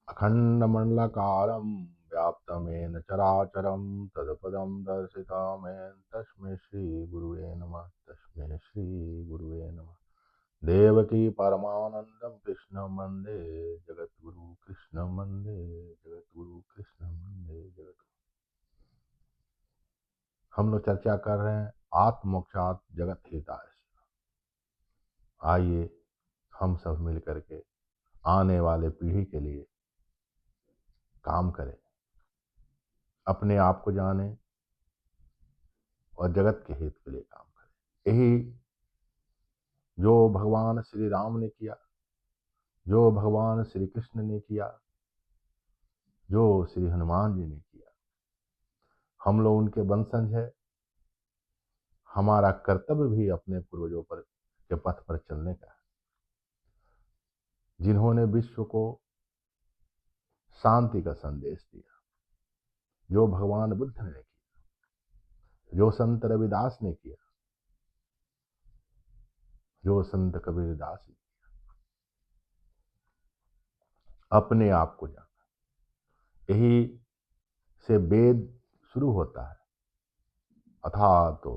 अखण्डमण्डलाकारं व्याप्तमेन चराचरं तत्पदं दर्शितामेन तस्मै श्रीगुरुवे नमः। तस्मै श्रीगुरुवे नमः। देवकी परमानंदं कृष्णं वन्दे जगद्गुरु कृष्णं वन्दे जगद्गुरु कृष्णं वन्दे जगद्गुरु। हम लोग चर्चा कर रहे हैं आत्मोक्षात जगत हिताय। आइए हम सब मिल करके आने वाले पीढ़ी के लिए काम करें, अपने आप को जाने और जगत के हित के लिए काम करें। यही जो भगवान श्री राम ने किया, जो भगवान श्री कृष्ण ने किया, जो श्री हनुमान जी ने किया। हम लोग उनके वंशज है। हमारा कर्तव्य भी अपने पूर्वजों पर के पथ पर चलने का है, जिन्होंने विश्व को शांति का संदेश दिया, जो भगवान बुद्ध ने किया, जो संत रविदास ने किया, जो संत कबीरदास ने किया। अपने आप को जाना, यही से वेद शुरू होता है। अथा तो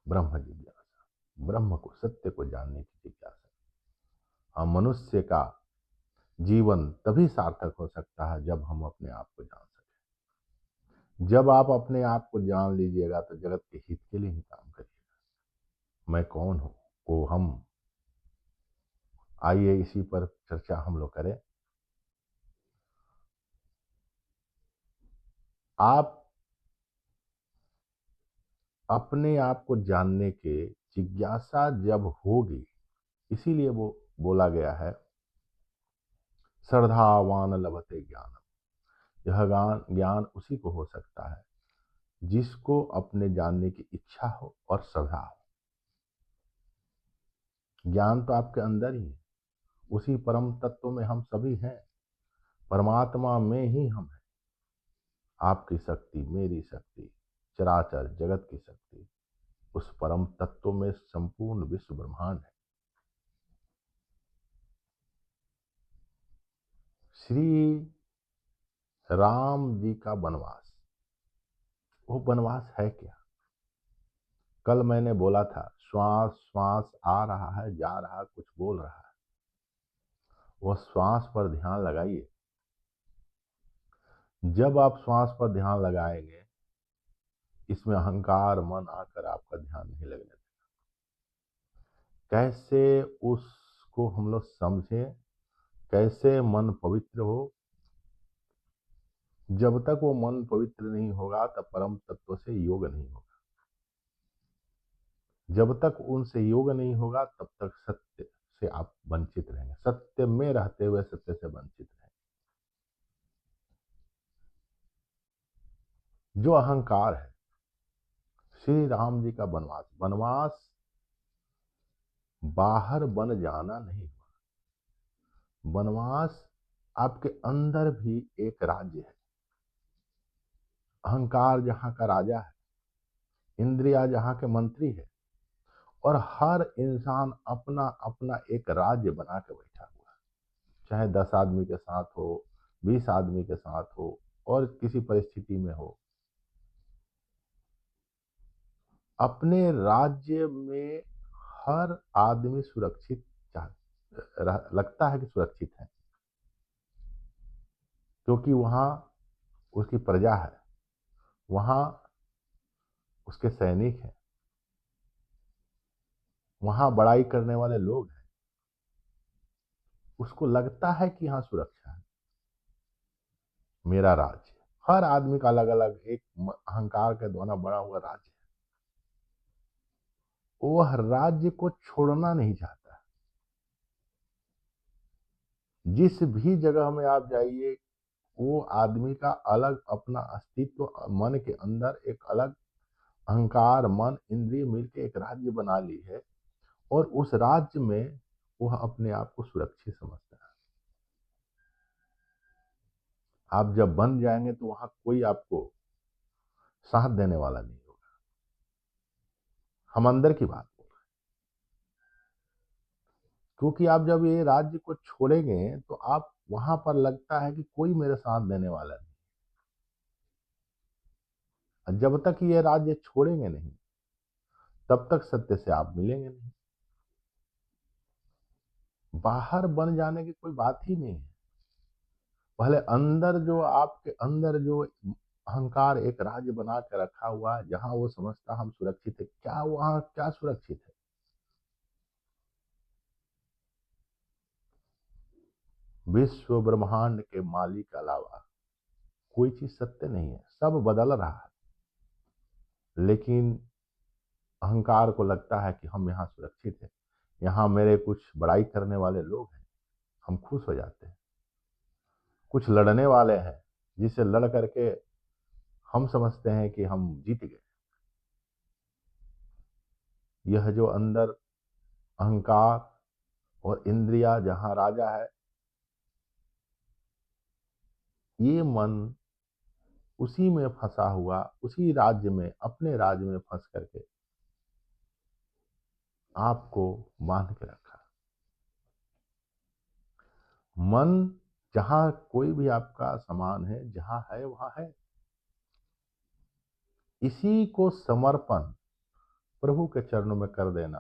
ब्रह्म जिज्ञासा, ब्रह्म को, सत्य को जानने की जिज्ञासा। हम मनुष्य का जीवन तभी सार्थक हो सकता है जब हम अपने आप को जान सकें। जब आप अपने आप को जान लीजिएगा तो जगत के हित के लिए ही काम करिएगा। मैं कौन हूं, वो हम। आइए इसी पर चर्चा हम लोग करें। आप अपने आप को जानने के जिज्ञासा जब होगी, इसीलिए वो बोला गया है श्रद्धावान लभते ज्ञान। यह ज्ञान उसी को हो सकता है जिसको अपने जानने की इच्छा हो और श्रद्धा हो। ज्ञान तो आपके अंदर ही है, उसी परम तत्व में हम सभी हैं। परमात्मा में ही हम हैं। आपकी शक्ति, मेरी शक्ति, चराचर जगत की शक्ति, उस परम तत्व में संपूर्ण विश्व ब्रह्मांड है। श्री राम जी का वनवास, वो वनवास है क्या? कल मैंने बोला था श्वास श्वास आ रहा है, जा रहा, कुछ बोल रहा है। वह श्वास पर ध्यान लगाइए। जब आप श्वास पर ध्यान लगाएंगे, इसमें अहंकार मन आकर आपका ध्यान नहीं लगने देगा। कैसे उसको हम लोग समझें, कैसे मन पवित्र हो? जब तक वो मन पवित्र नहीं होगा तब परम तत्व से योग नहीं होगा। जब तक उनसे योग नहीं होगा तब तक सत्य से आप वंचित रहेंगे। सत्य में रहते हुए सत्य से वंचित रहेंगे। जो अहंकार है, श्री राम जी का वनवास, वनवास बाहर बन जाना नहीं हुआ। वनवास आपके अंदर भी एक राज्य है। अहंकार जहां का राजा है, इंद्रिया जहां के मंत्री है, और हर इंसान अपना अपना एक राज्य बना के बैठा हुआ है। चाहे 10 आदमी के साथ हो, 20 आदमी के साथ हो, और किसी परिस्थिति में हो, अपने राज्य में हर आदमी सुरक्षित लगता है कि सुरक्षित है, क्योंकि वहां उसकी प्रजा है, वहां उसके सैनिक हैं, वहां बड़ाई करने वाले लोग हैं। उसको लगता है कि यहां सुरक्षा है, मेरा राज्य। हर आदमी का अलग अलग एक अहंकार के द्वारा बड़ा हुआ राज्य है। वह राज्य को छोड़ना नहीं चाहता। जिस भी जगह में आप जाइए, वो आदमी का अलग अपना अस्तित्व, मन के अंदर एक अलग अहंकार, मन, इंद्रिय मिलकर एक राज्य बना ली है, और उस राज्य में वह अपने आप को सुरक्षित समझता है। आप जब बन जाएंगे तो वहां कोई आपको साथ देने वाला नहीं होगा। हम अंदर की बात बोल रहे हैं। क्योंकि आप जब ये राज्य को छोड़ेंगे तो आप वहां पर लगता है कि कोई मेरे साथ देने वाला नहीं। और जब तक ये राज्य छोड़ेंगे नहीं तब तक सत्य से आप मिलेंगे नहीं। बाहर बन जाने की कोई बात ही नहीं है। पहले अंदर जो आपके अंदर जो अहंकार एक राज्य बना के रखा हुआ है, जहां वो समझता हम सुरक्षित है, क्या वहां क्या सुरक्षित है? विश्व ब्रह्मांड के मालिक के अलावा कोई चीज सत्य नहीं है, सब बदल रहा है। लेकिन अहंकार को लगता है कि हम यहाँ सुरक्षित हैं, यहाँ मेरे कुछ बड़ाई करने वाले लोग हैं, हम खुश हो जाते हैं। कुछ लड़ने वाले हैं जिससे लड़ करके हम समझते हैं कि हम जीत गए। यह जो अंदर अहंकार और इंद्रिया जहां राजा है, ये मन उसी में फंसा हुआ, उसी राज्य में, अपने राज्य में फंस करके आपको बांध के रखा। मन जहां कोई भी आपका समान है, जहां है वहां है। इसी को समर्पण प्रभु के चरणों में कर देना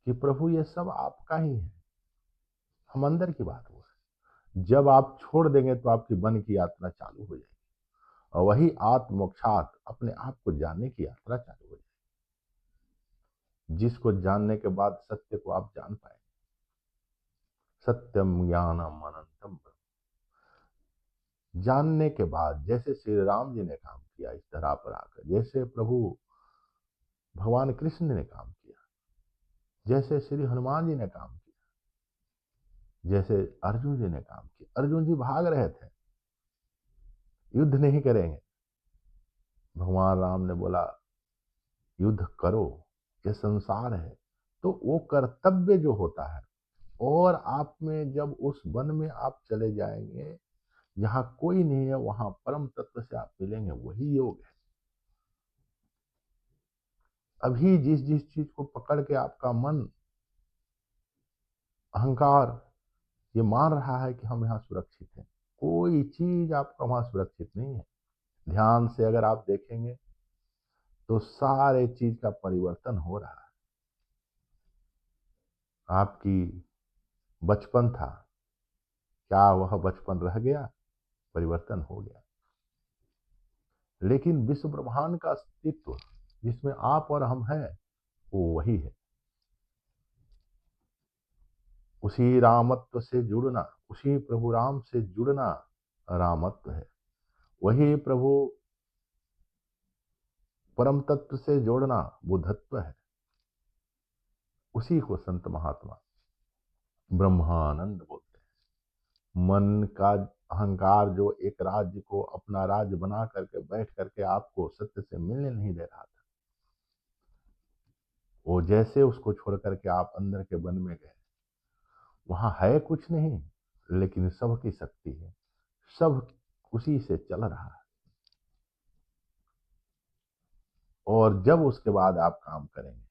कि प्रभु ये सब आपका ही है। हम अंदर की बात वो है। जब आप छोड़ देंगे तो आपकी मन की यात्रा चालू हो जाएगी और वही आत्मोक्षात अपने आप को जानने की यात्रा चालू हो जाएगी, जिसको जानने के बाद सत्य को आप जान पाएंगे। सत्यम ज्ञानम अनंतम ब्रह्म। जानने के बाद जैसे श्री राम जी ने काम किया इस धरा पर आकर, जैसे प्रभु भगवान कृष्ण ने काम किया, जैसे श्री हनुमान जी ने काम किया, जैसे अर्जुन जी ने काम किया। अर्जुन जी भाग रहे थे, युद्ध नहीं करेंगे। भगवान राम ने बोला युद्ध करो, ये संसार है। तो वो कर्तव्य जो होता है, और आप में जब उस वन में आप चले जाएंगे जहां कोई नहीं है, वहां परम तत्व से आप मिलेंगे, वही योग है। अभी जिस जिस चीज को पकड़ के आपका मन अहंकार ये मान रहा है कि हम यहाँ सुरक्षित हैं, कोई चीज आपका वहां सुरक्षित नहीं है। ध्यान से अगर आप देखेंगे तो सारे चीज का परिवर्तन हो रहा है। आपकी बचपन था, क्या वह बचपन रह गया? परिवर्तन हो गया। लेकिन विश्व ब्रह्मांड का अस्तित्व जिसमें आप और हम हैं, वो वही है। उसी रामत्व से जुड़ना, उसी प्रभु राम से जुड़ना रामत्व है। वही प्रभु परम तत्व से जोड़ना बुद्धत्व है। उसी को संत महात्मा ब्रह्मानंद बोलते हैं। मन का अहंकार जो एक राज्य को अपना राज्य बना करके बैठ करके आपको सत्य से मिलने नहीं दे रहा था, वो जैसे उसको छोड़ करके आप अंदर के वन में गए, वहां है कुछ नहीं, लेकिन सबकी शक्ति है, सब उसी से चल रहा है। और जब उसके बाद आप काम करेंगे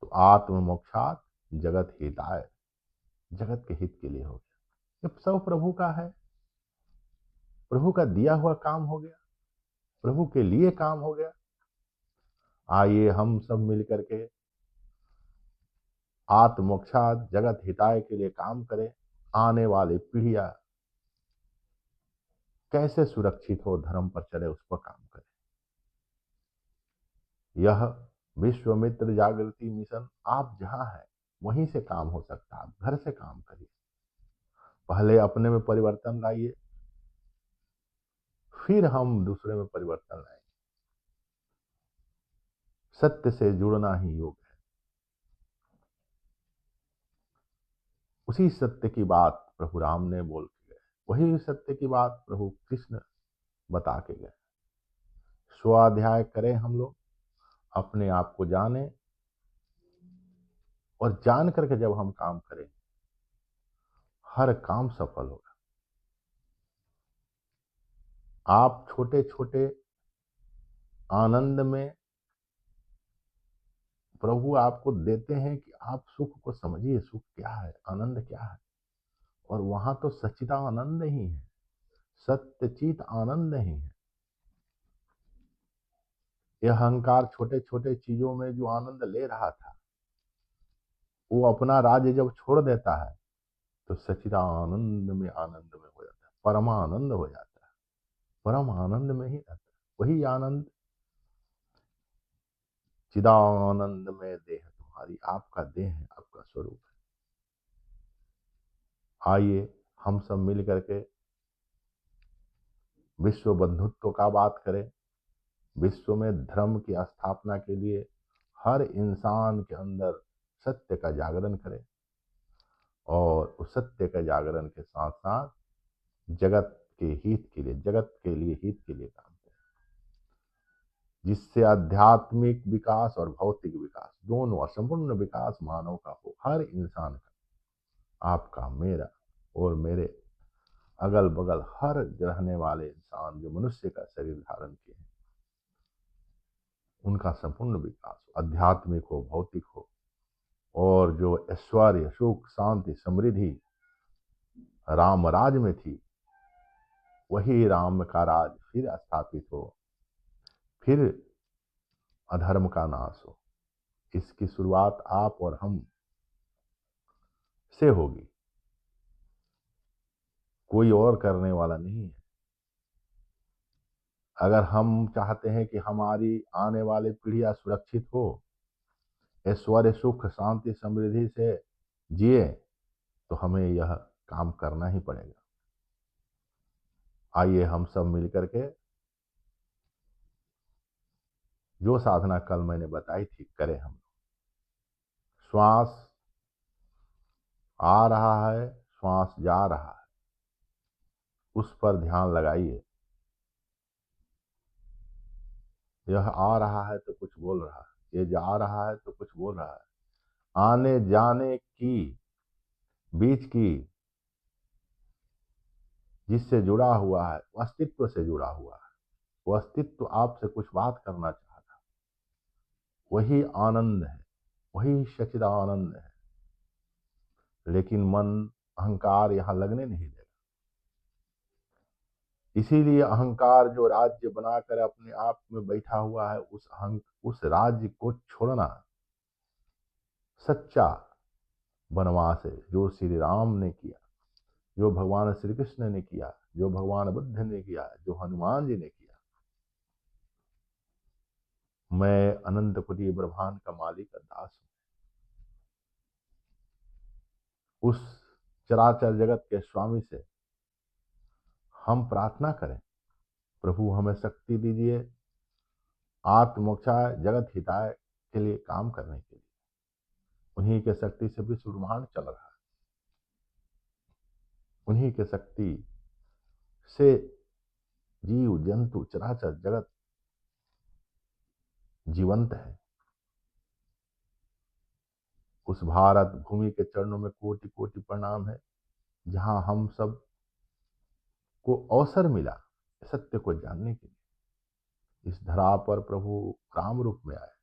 तो आत्म मोक्षात जगत हिताय, जगत के हित के लिए हो गया। ये सब प्रभु का है, प्रभु का दिया हुआ काम हो गया, प्रभु के लिए काम हो गया। आइए हम सब मिल करके आत्म मोक्षात जगत हिताय के लिए काम करें। आने वाली पीढ़ियां कैसे सुरक्षित हो, धर्म पर चले, उस पर काम करें। यह विश्वमित्र जागृति मिशन आप जहां हैं वहीं से काम हो सकता है। आप घर से काम करिए, पहले अपने में परिवर्तन लाइए, फिर हम दूसरे में परिवर्तन लाएंगे। सत्य से जुड़ना ही योग है। उसी सत्य की बात प्रभु राम ने बोल के गए, वही सत्य की बात प्रभु कृष्ण बता के गए। स्वाध्याय करें हम लोग, अपने आप को जाने, और जान करके जब हम काम करें हर काम सफल होगा। आप छोटे छोटे आनंद में प्रभु आपको देते हैं कि आप सुख को समझिए, सुख क्या है, आनंद क्या है। और वहां तो सच्चिदानंद ही है, सत्यचित आनंद ही है। यह अहंकार छोटे छोटे चीजों में जो आनंद ले रहा था, वो अपना राज्य जब छोड़ देता है तो सच्चिदानंद में आनंद में हो जाता है, परमानंद हो जाता है, परम आनंद में ही रहता है। वही आनंद चिदानंद में देह तुम्हारी, आपका देह है, आपका स्वरूप है। आइए हम सब मिल करके विश्व बंधुत्व का बात करें। विश्व में धर्म की स्थापना के लिए हर इंसान के अंदर सत्य का जागरण करें, और उस सत्य के जागरण के साथ साथ जगत के हित के लिए, जगत के लिए हित के लिए काम करें, जिससे आध्यात्मिक विकास और भौतिक विकास दोनों और संपूर्ण विकास मानव का हो, हर इंसान का, आपका, मेरा और मेरे अगल बगल हर रहने वाले इंसान जो मनुष्य का शरीर धारण किए हैं, उनका संपूर्ण विकास हो, आध्यात्मिक हो, भौतिक हो। और जो ऐश्वर्य, सुख, शांति, समृद्धि राम राज में थी, वही राम का राज फिर स्थापित हो, फिर अधर्म का नाश हो। इसकी शुरुआत आप और हम से होगी, कोई और करने वाला नहीं है। अगर हम चाहते हैं कि हमारी आने वाली पीढ़ियां सुरक्षित हो, ऐश्वर्य, सुख, शांति, समृद्धि से जिए, तो हमें यह काम करना ही पड़ेगा। आइए हम सब मिलकर के जो साधना कल मैंने बताई थी करें हम। श्वास आ रहा है, श्वास जा रहा है, उस पर ध्यान लगाइए। यह आ रहा है तो कुछ बोल रहा है, ये जा रहा है तो कुछ बोल रहा है। आने जाने की बीच की जिससे जुड़ा हुआ है, वो अस्तित्व से जुड़ा हुआ है, वो अस्तित्व आपसे कुछ बात करना चाहता, वही आनंद है, वही सच्चिदानंद है। लेकिन मन, अहंकार यहां लगने नहीं देगा। इसीलिए अहंकार जो राज्य बनाकर अपने आप में बैठा हुआ है, उस राज्य को छोड़ना सच्चा वनवास है, जो श्री राम ने किया, जो भगवान श्री कृष्ण ने किया, जो भगवान बुद्ध ने किया, जो हनुमान जी ने किया। मैं अनंत कोटि ब्रह्मांड का मालिक का दास हूं। उस चराचर जगत के स्वामी से हम प्रार्थना करें, प्रभु हमें शक्ति दीजिए आत्मोक्षाय जगत हिताय के लिए काम करने के लिए। उन्हीं के शक्ति से विश्व ब्रह्मांड चल रहा है, उन्हीं के शक्ति से जीव जंतु चराचर जगत जीवंत है। उस भारत भूमि के चरणों में कोटि कोटि प्रणाम है, जहां हम सब को अवसर मिला सत्य को जानने के लिए। इस धरा पर प्रभु राम रूप में आए,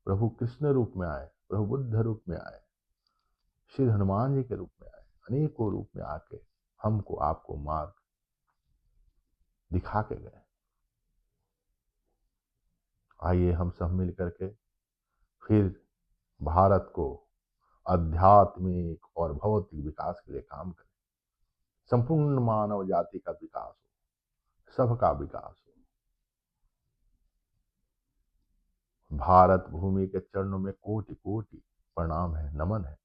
प्रभु कृष्ण रूप में आए, प्रभु बुद्ध रूप में आए, श्री हनुमान जी के रूप में आए, अनेकों रूप में आके हमको, आपको मार्ग दिखा के गए। आइए हम सब मिल करके फिर भारत को आध्यात्मिक और भौतिक विकास के लिए काम करें। संपूर्ण मानव जाति का विकास हो, सबका विकास हो। भारत भूमि के चरणों में कोटि कोटि प्रणाम है, नमन है।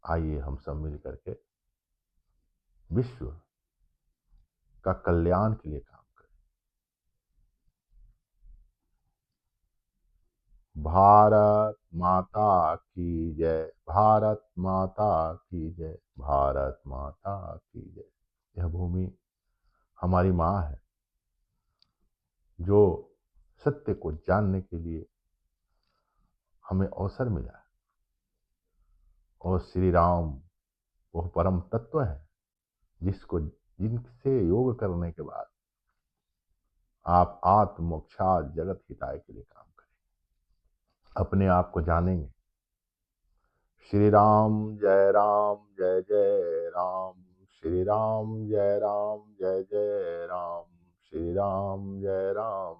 आइए हम सब मिल करके विश्व का कल्याण के लिए काम करें। भारत माता की जय, भारत माता की जय, भारत माता की जय। यह भूमि हमारी माँ है, जो सत्य को जानने के लिए हमें अवसर मिला। और श्री राम वह परम तत्व है जिसको, जिनसे योग करने के बाद आप आत्मोक्षात जगत हिताय के लिए काम करें, अपने आप को जानेंगे। श्री राम जय राम जय जय राम, श्री राम जय राम जय जय राम, श्री राम जय राम